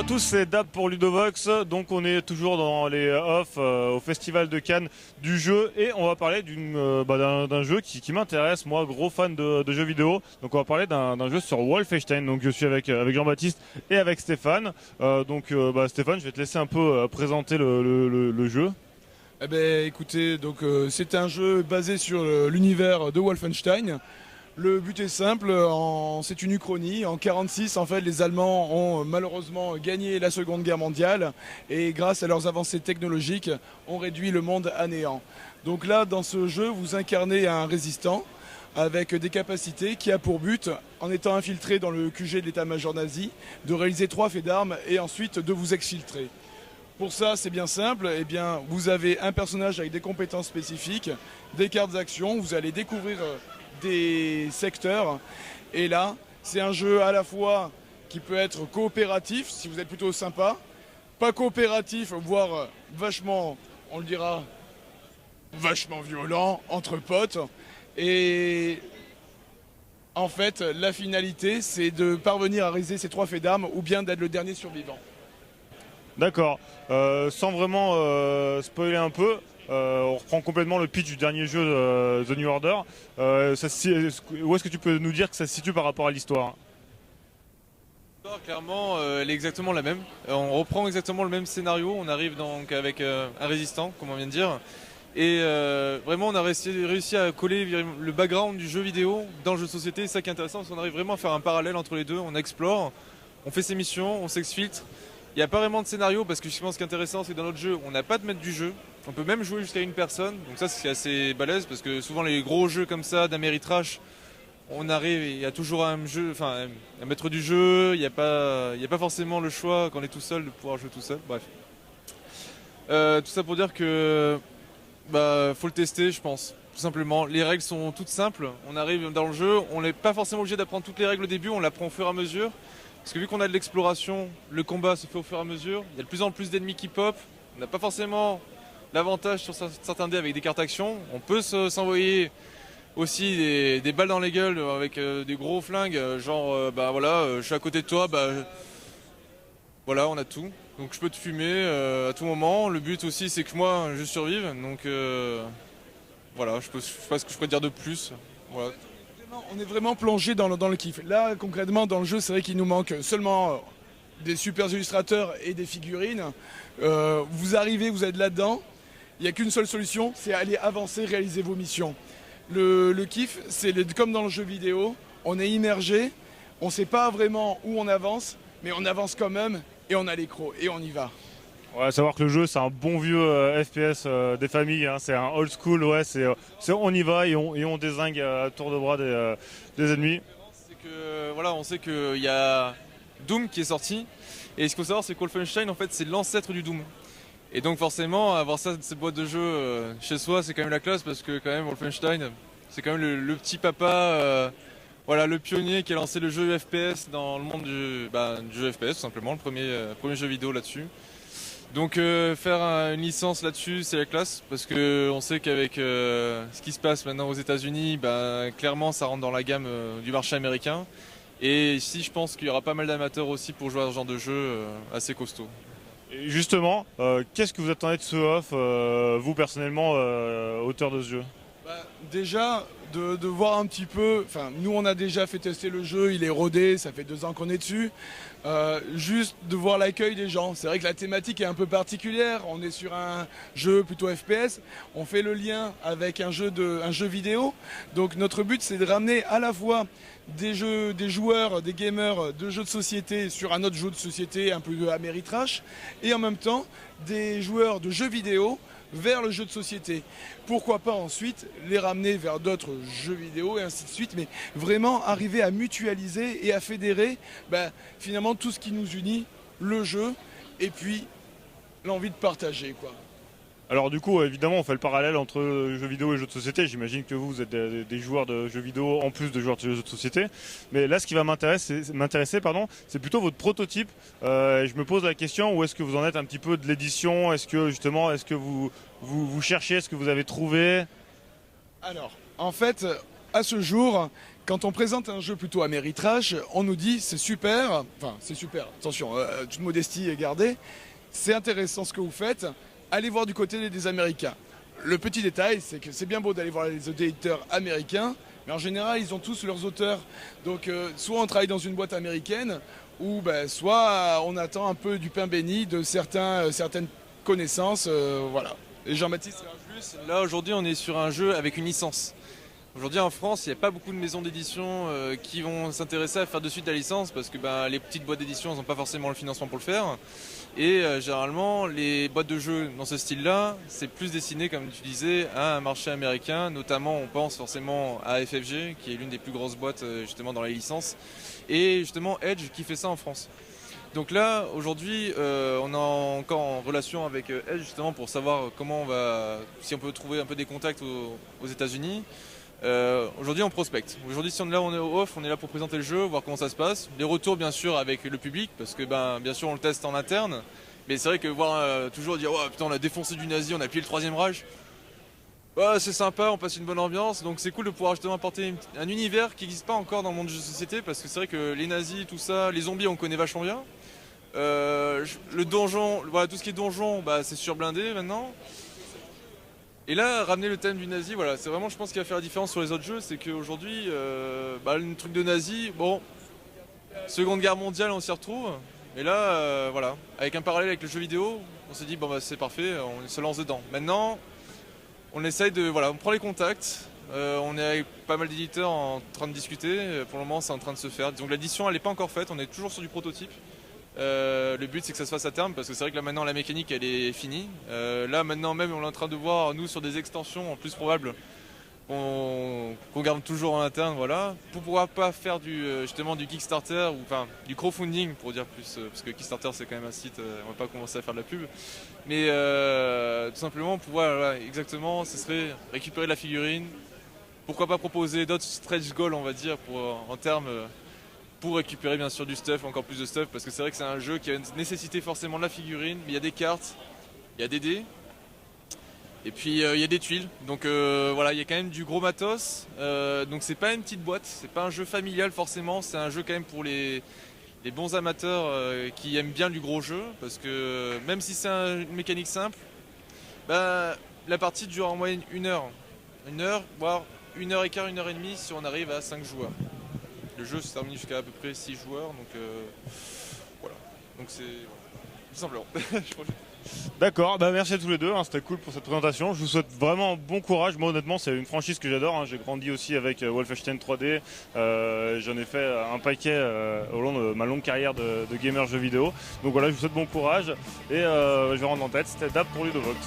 à tous, c'est Dab pour Ludovox. Donc on est toujours dans les off au Festival de Cannes du jeu et on va parler d'un jeu qui m'intéresse, moi gros fan de jeux vidéo. Donc on va parler d'un jeu sur Wolfenstein. Donc je suis avec Jean-Baptiste et avec Stéphane. Stéphane, je vais te laisser un peu présenter le jeu. Eh ben, écoutez, c'est un jeu basé sur l'univers de Wolfenstein. Le but est simple, c'est une uchronie. En 1946, en fait, les Allemands ont malheureusement gagné la Seconde Guerre mondiale et grâce à leurs avancées technologiques, ont réduit le monde à néant. Donc là, dans ce jeu, vous incarnez un résistant avec des capacités qui a pour but, en étant infiltré dans le QG de l'état-major nazi, de réaliser 3 faits d'armes et ensuite de vous exfiltrer. Pour ça, c'est bien simple. Eh bien, vous avez un personnage avec des compétences spécifiques, des cartes d'action. Vous allez découvrir des secteurs. Et là, c'est un jeu à la fois qui peut être coopératif, si vous êtes plutôt sympa, pas coopératif, voire vachement, on le dira, vachement violent, entre potes. Et en fait, la finalité, c'est de parvenir à réaliser ces 3 faits d'armes ou bien d'être le dernier survivant. D'accord. Sans vraiment spoiler un peu, on reprend complètement le pitch du dernier jeu The New Order. Où est-ce que tu peux nous dire que ça se situe par rapport à l'histoire? L'histoire, clairement, elle est exactement la même. On reprend exactement le même scénario. On arrive donc avec un résistant, comme on vient de dire. Et vraiment, on a réussi à coller le background du jeu vidéo dans le jeu de société. C'est ça qui est intéressant, parce qu'on arrive vraiment à faire un parallèle entre les deux. On explore, on fait ses missions, on s'exfiltre. Il n'y a pas vraiment de scénario parce que justement ce qui est intéressant c'est que dans notre jeu on n'a pas de maître du jeu. On peut même jouer jusqu'à une personne. Donc ça c'est assez balèze parce que souvent les gros jeux comme ça d'Améritrash, on arrive, il y a toujours un maître du jeu, il n'y a pas forcément le choix quand on est tout seul de pouvoir jouer tout seul. Bref. Tout ça pour dire que faut le tester je pense. Tout simplement. Les règles sont toutes simples. On arrive dans le jeu, on n'est pas forcément obligé d'apprendre toutes les règles au début, on l'apprend au fur et à mesure. Parce que vu qu'on a de l'exploration, le combat se fait au fur et à mesure, il y a de plus en plus d'ennemis qui pop, on n'a pas forcément l'avantage sur certains dés avec des cartes action, on peut s'envoyer aussi des balles dans les gueules avec des gros flingues, je suis à côté de toi, voilà on a tout. Donc je peux te fumer à tout moment, le but aussi c'est que moi je survive, donc voilà, je sais pas ce que je pourrais dire de plus. Voilà. On est vraiment plongé dans le kiff. Là, concrètement, dans le jeu, c'est vrai qu'il nous manque seulement des super illustrateurs et des figurines. Vous arrivez, vous êtes là-dedans. Il n'y a qu'une seule solution, c'est aller avancer, réaliser vos missions. Le kiff, c'est comme dans le jeu vidéo, on est immergé, on ne sait pas vraiment où on avance, mais on avance quand même et on a l'écro et on y va. Ouais, à savoir que le jeu c'est un bon vieux FPS des familles, hein, c'est un old school, ouais, on y va et on dézingue à tour de bras des ennemis. C'est que, voilà, on sait qu'il y a Doom qui est sorti et ce qu'il faut savoir c'est que Wolfenstein en fait c'est l'ancêtre du Doom. Et donc forcément avoir ça, cette boîte de jeu chez soi c'est quand même la classe parce que quand même Wolfenstein c'est quand même le petit papa, voilà, le pionnier qui a lancé le jeu FPS dans le monde du jeu FPS tout simplement, le premier jeu vidéo là-dessus. Donc faire une licence là-dessus, c'est la classe, parce que on sait qu'avec ce qui se passe maintenant aux États-Unis, clairement ça rentre dans la gamme du marché américain. Et ici, je pense qu'il y aura pas mal d'amateurs aussi pour jouer à ce genre de jeu assez costaud. Et justement, qu'est-ce que vous attendez de ce off, vous personnellement, auteur de ce jeu? Déjà, de voir un petit peu, enfin nous on a déjà fait tester le jeu, il est rodé, ça fait 2 ans qu'on est dessus. Juste de voir l'accueil des gens. C'est vrai que la thématique est un peu particulière, on est sur un jeu plutôt FPS, on fait le lien avec un jeu vidéo. Donc notre but c'est de ramener à la fois des joueurs, des gamers de jeux de société sur un autre jeu de société un peu Ameritrash et en même temps des joueurs de jeux vidéo vers le jeu de société. Pourquoi pas ensuite les ramener vers d'autres jeux vidéo et ainsi de suite, mais vraiment arriver à mutualiser et à fédérer finalement tout ce qui nous unit, le jeu et puis l'envie de partager, quoi. Alors du coup, évidemment, on fait le parallèle entre jeux vidéo et jeux de société. J'imagine que vous êtes des joueurs de jeux vidéo en plus de joueurs de jeux de société. Mais là, ce qui va m'intéresser, c'est plutôt votre prototype. Et je me pose la question, où est-ce que vous en êtes un petit peu de l'édition? Est-ce que vous cherchez, est-ce que vous avez trouvé? Alors, en fait, à ce jour, quand on présente un jeu plutôt Ameritrash, on nous dit c'est super, enfin c'est super, attention, toute modestie est gardée, c'est intéressant ce que vous faites, allez voir du côté des Américains. Le petit détail, c'est que c'est bien beau d'aller voir les éditeurs américains, mais en général, ils ont tous leurs auteurs. Donc soit on travaille dans une boîte américaine, ou soit on attend un peu du pain béni de certaines connaissances, voilà. Et Jean-Baptiste, plus, là aujourd'hui on est sur un jeu avec une licence. Aujourd'hui en France, il n'y a pas beaucoup de maisons d'édition qui vont s'intéresser à faire de suite la licence parce que les petites boîtes d'édition n'ont pas forcément le financement pour le faire. Et généralement, les boîtes de jeux dans ce style-là, c'est plus destiné, comme tu disais, à un marché américain. Notamment, on pense forcément à FFG, qui est l'une des plus grosses boîtes justement dans les licences. Et justement Edge qui fait ça en France. Donc là, aujourd'hui, on est encore en relation avec Edge justement pour savoir si on peut trouver un peu des contacts aux États-Unis. Aujourd'hui on prospecte. Aujourd'hui si on est là, on est au off, on est là pour présenter le jeu, voir comment ça se passe. Les retours bien sûr avec le public parce que bien sûr on le teste en interne. Mais c'est vrai que voir toujours dire oh, putain on a défoncé du nazi, on a plié le troisième Reich. C'est sympa, on passe une bonne ambiance, donc c'est cool de pouvoir justement apporter un univers qui n'existe pas encore dans le monde du jeu de société parce que c'est vrai que les nazis, tout ça, les zombies on connaît vachement bien. Le donjon, voilà, tout ce qui est donjon, c'est surblindé maintenant. Et là, ramener le thème du nazi, voilà, c'est vraiment, je pense, ce qui va faire la différence sur les autres jeux, c'est qu'aujourd'hui, le truc de nazi, Seconde Guerre mondiale, on s'y retrouve. Et là, voilà, avec un parallèle avec le jeu vidéo, on s'est dit, c'est parfait, on se lance dedans. Maintenant, on essaye on prend les contacts, on est avec pas mal d'éditeurs en train de discuter, pour le moment, c'est en train de se faire. Donc l'édition, elle n'est pas encore faite, on est toujours sur du prototype. Le but c'est que ça se fasse à terme parce que c'est vrai que là maintenant la mécanique elle est finie. Là maintenant même on est en train de voir nous sur des extensions en plus probable qu'on garde toujours en interne voilà pour pouvoir pas faire justement du Kickstarter ou enfin du crowdfunding pour dire plus parce que Kickstarter c'est quand même un site on va pas commencer à faire de la pub mais tout simplement pouvoir exactement ce serait récupérer la figurine, pourquoi pas proposer d'autres stretch goals on va dire en termes pour récupérer bien sûr du stuff, encore plus de stuff, parce que c'est vrai que c'est un jeu qui a nécessité forcément de la figurine, mais il y a des cartes, il y a des dés, et puis il y a des tuiles, donc voilà, il y a quand même du gros matos, donc c'est pas une petite boîte, c'est pas un jeu familial forcément, c'est un jeu quand même pour les bons amateurs qui aiment bien du gros jeu, parce que même si c'est une mécanique simple, la partie dure en moyenne 1 heure, voire 1h15, 1h30 si on arrive à 5 joueurs. Le jeu se termine jusqu'à peu près 6 joueurs, donc voilà. Donc c'est tout simplement. D'accord, merci à tous les deux, c'était cool pour cette présentation. Je vous souhaite vraiment bon courage. Moi honnêtement c'est une franchise que j'adore, j'ai grandi aussi avec Wolfenstein 3D, j'en ai fait un paquet au long de ma longue carrière de gamer jeux vidéo. Donc voilà, je vous souhaite bon courage et je vais rendre en tête, c'était Dab pour Ludovox.